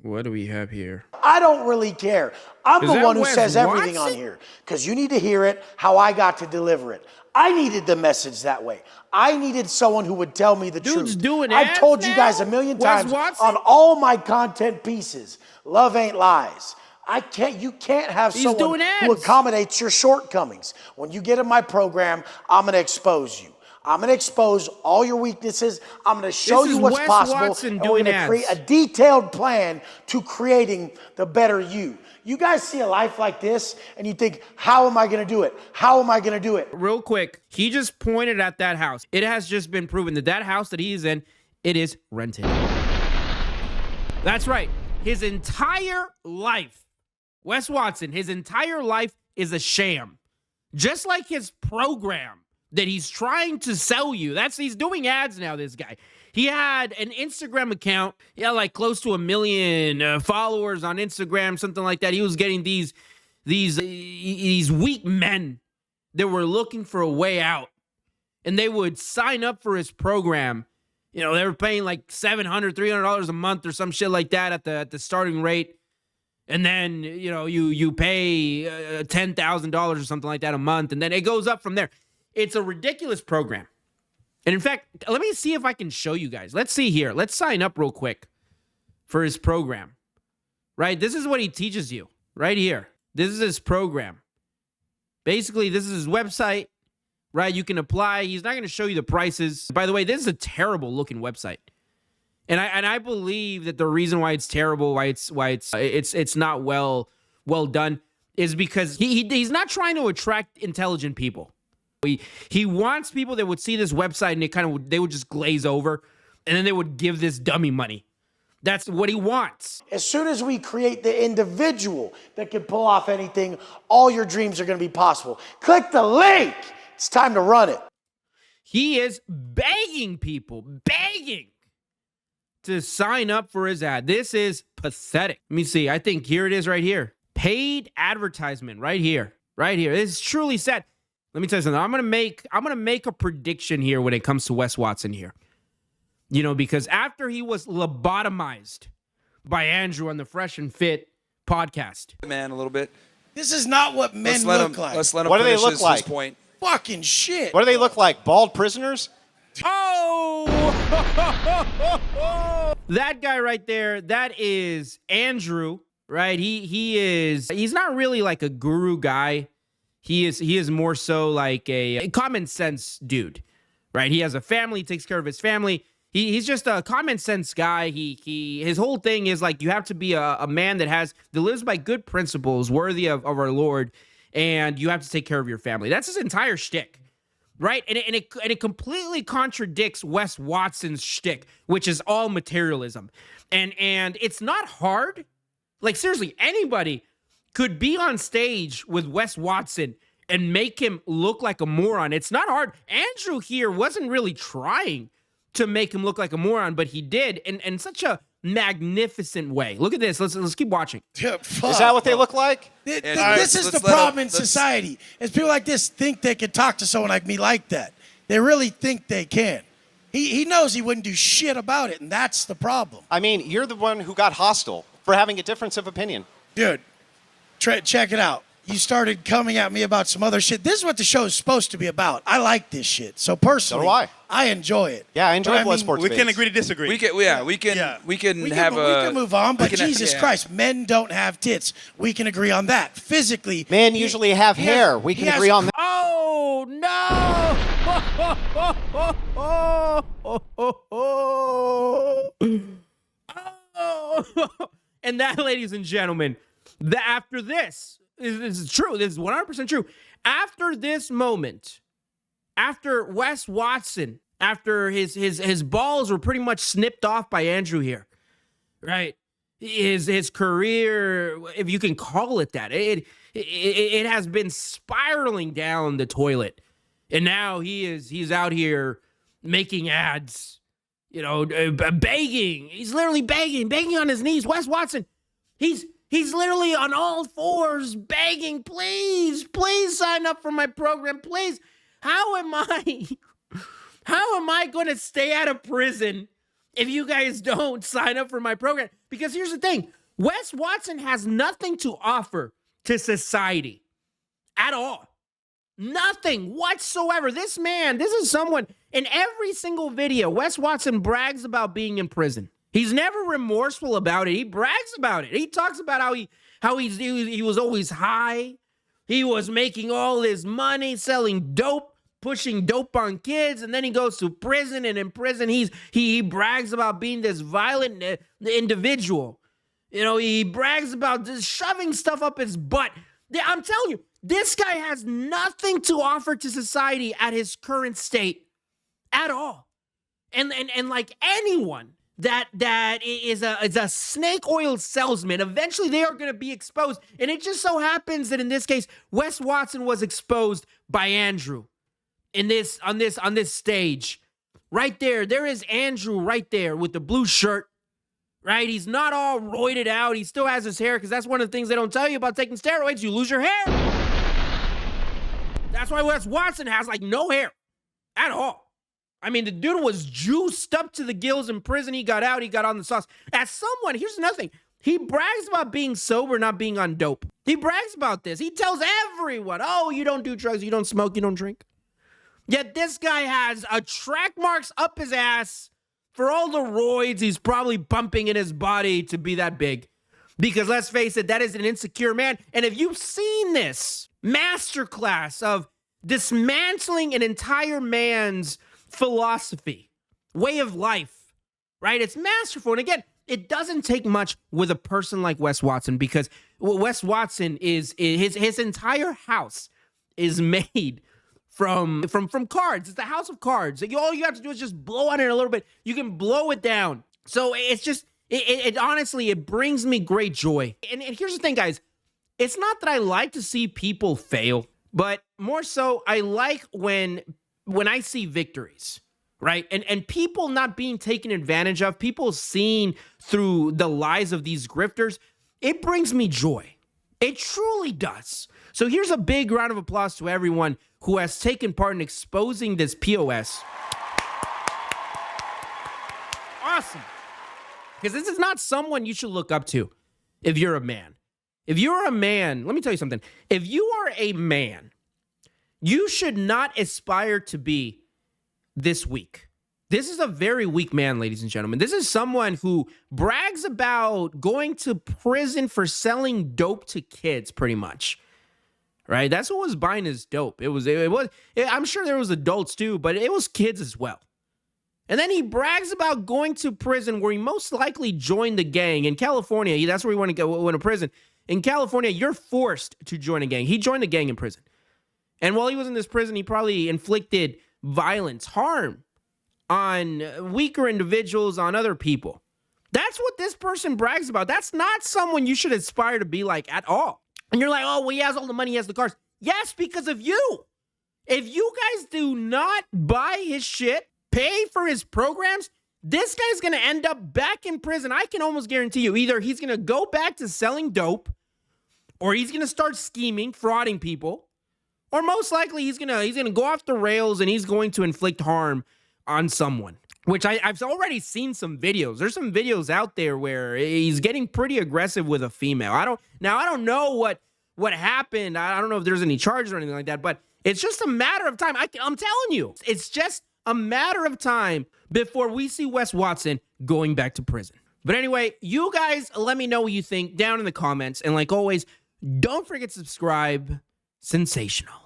What do we have here? I don't really care. I'm the one who Wes says everything Watson? on here because you need to hear it how I got to deliver it. I needed the message that way. I needed someone who would tell me the Dude's truth. doing I've ads told you now? guys a million Wes times Watson? on all my content pieces. Love ain't lies. You can't have He's someone doing who ads. accommodates your shortcomings. When you get in my program, I'm going to expose you. I'm going to expose all your weaknesses. I'm going to show This you is what's Wes possible. Watson And we're doing going to create a ads. detailed plan to creating the better you. You guys see a life like this and you think, how am I going to do it? How am I going to do it? Real quick, he just pointed at that house. It has just been proven that that house that he's in, it is rented. That's right. His entire life, Wes Watson, his entire life is a sham. Just like his program that he's trying to sell you. He's doing ads now, this guy. He had an Instagram account, like close to 1 million followers on Instagram, something like that. He was getting these weak men that were looking for a way out, and they would sign up for his program. They were paying like $700, $300 a month or some shit like that at the starting rate. And then, you pay $10,000 or something like that a month, and then it goes up from there. It's a ridiculous program. And in fact, let me see if I can show you guys. Let's see here. Let's sign up real quick for his program. Right? This is what he teaches you right here. This is his program. Basically, this is his website. Right? You can apply. He's not going to show you the prices. By the way, this is a terrible looking website. And I believe that the reason why it's terrible, why it's not well done, is because he's not trying to attract intelligent people. He wants people that would see this website and they would just glaze over, and then they would give this dummy money. That's what he wants. As soon as we create the individual that can pull off anything, all your dreams are going to be possible. Click the link. It's time to run it. He is begging people, to sign up for his ad. This is pathetic. Let me see. I think here it is right here. Paid advertisement right here. Right here. This is truly sad. Let me tell you something. I'm gonna make a prediction here when it comes to Wes Watson here. Because after he was lobotomized by Andrew on the Fresh and Fit podcast. Man, a little bit. This is not what men look like. Let's let him What do they finish look his like? point. Fucking shit. What do they look like? Bald prisoners? Oh! That guy right there, that is Andrew, right? He's not really like a guru guy. He is more so like a common sense dude, right? He has a family, he takes care of his family. He's just a common sense guy. His whole thing is like you have to be a man that lives by good principles, worthy of our Lord, and you have to take care of your family. That's his entire shtick, right? And it completely contradicts Wes Watson's shtick, which is all materialism. And it's not hard. Like seriously, anybody could be on stage with Wes Watson and make him look like a moron. It's not hard. Andrew here wasn't really trying to make him look like a moron, but he did in such a magnificent way. Look at this. Let's keep watching. Yeah, Is that what they look like? This is the problem in society. Is people like this think they can talk to someone like me like that. They really think they can. He knows he wouldn't do shit about it, and that's the problem. I mean, you're the one who got hostile for having a difference of opinion. Dude, check it out. You started coming at me about some other shit. This is what the show is supposed to be about. I like this shit. So personally, So do I enjoy it. Yeah, I enjoy But blood sports. We can debates. agree to disagree. We can We can move on, but Jesus yeah. Christ, men don't have tits. We can agree on that. Physically, Men usually have hair. We can agree on that. Oh no! And that, ladies and gentlemen, after this is true. This is 100% true. After this moment, after Wes Watson, after his balls were pretty much snipped off by Andrew here, right? His career, if you can call it that, it has been spiraling down the toilet, and now he's out here making ads, begging. He's literally begging on his knees. Wes Watson, he's literally on all fours begging, please sign up for my program, please. How am I going to stay out of prison if you guys don't sign up for my program. Because here's the thing, Wes Watson has nothing to offer to society at all. Nothing whatsoever. This man, this is someone, in every single video, Wes Watson brags about being in prison. He's never remorseful about it. He brags about it. He talks about how he was always high. He was making all his money selling dope, pushing dope on kids, and then he goes to prison, and in prison he brags about being this violent individual. You know, he brags about just shoving stuff up his butt. I'm telling you, this guy has nothing to offer to society at his current state at all. And like anyone that is a snake oil salesman, eventually they are going to be exposed. And it just so happens that in this case, Wes Watson was exposed by Andrew on this stage. Right there is Andrew right there with the blue shirt. Right? He's not all roided out. He still has his hair, because that's one of the things they don't tell you about taking steroids. You lose your hair. That's why Wes Watson has like no hair at all. I mean, the dude was juiced up to the gills in prison. He got out. He got on the sauce. As someone, here's another thing. He brags about being sober, not being on dope. He brags about this. He tells everyone, oh, you don't do drugs, you don't smoke, you don't drink. Yet this guy has a track marks up his ass for all the roids he's probably pumping in his body to be that big. Because let's face it, that is an insecure man. And if you've seen this masterclass of dismantling an entire man's philosophy, way of life, right? It's masterful. And again, it doesn't take much with a person like Wes Watson, because Wes Watson is his entire house is made from cards. It's the house of cards. All you have to do is just blow on it a little bit. You can blow it down. So it's just, it honestly, it brings me great joy. And here's the thing, guys. It's not that I like to see people fail, but more so I like when I see victories, right? And people not being taken advantage of, people seeing through the lies of these grifters, it brings me joy. It truly does. So here's a big round of applause to everyone who has taken part in exposing this POS. Awesome. Because this is not someone you should look up to if you're a man. If you're a man, let me tell you something. If you are a man, you should not aspire to be this weak. This is a very weak man, ladies and gentlemen. This is someone who brags about going to prison for selling dope to kids, pretty much. Right? That's what was buying his dope. I'm sure there was adults too, but it was kids as well. And then he brags about going to prison where he most likely joined the gang. In California, that's where he want to go, went to prison. In California, you're forced to join a gang. He joined a gang in prison. And while he was in this prison, he probably inflicted violence, harm on weaker individuals, on other people. That's what this person brags about. That's not someone you should aspire to be like at all. And you're like, oh, well, he has all the money, he has the cars. Yes, because of you. If you guys do not buy his shit, pay for his programs, this guy's going to end up back in prison. I can almost guarantee you, either he's going to go back to selling dope, or he's going to start scheming, frauding people, or most likely he's going to go off the rails and he's going to inflict harm on someone. Which I've already seen some videos. There's some videos out there where he's getting pretty aggressive with a female. I don't know what happened. I don't know if there's any charges or anything like that, but it's just a matter of time. I'm telling you, it's just a matter of time before we see Wes Watson going back to prison. But anyway, you guys let me know what you think down in the comments. And like always, don't forget to subscribe. Sensational.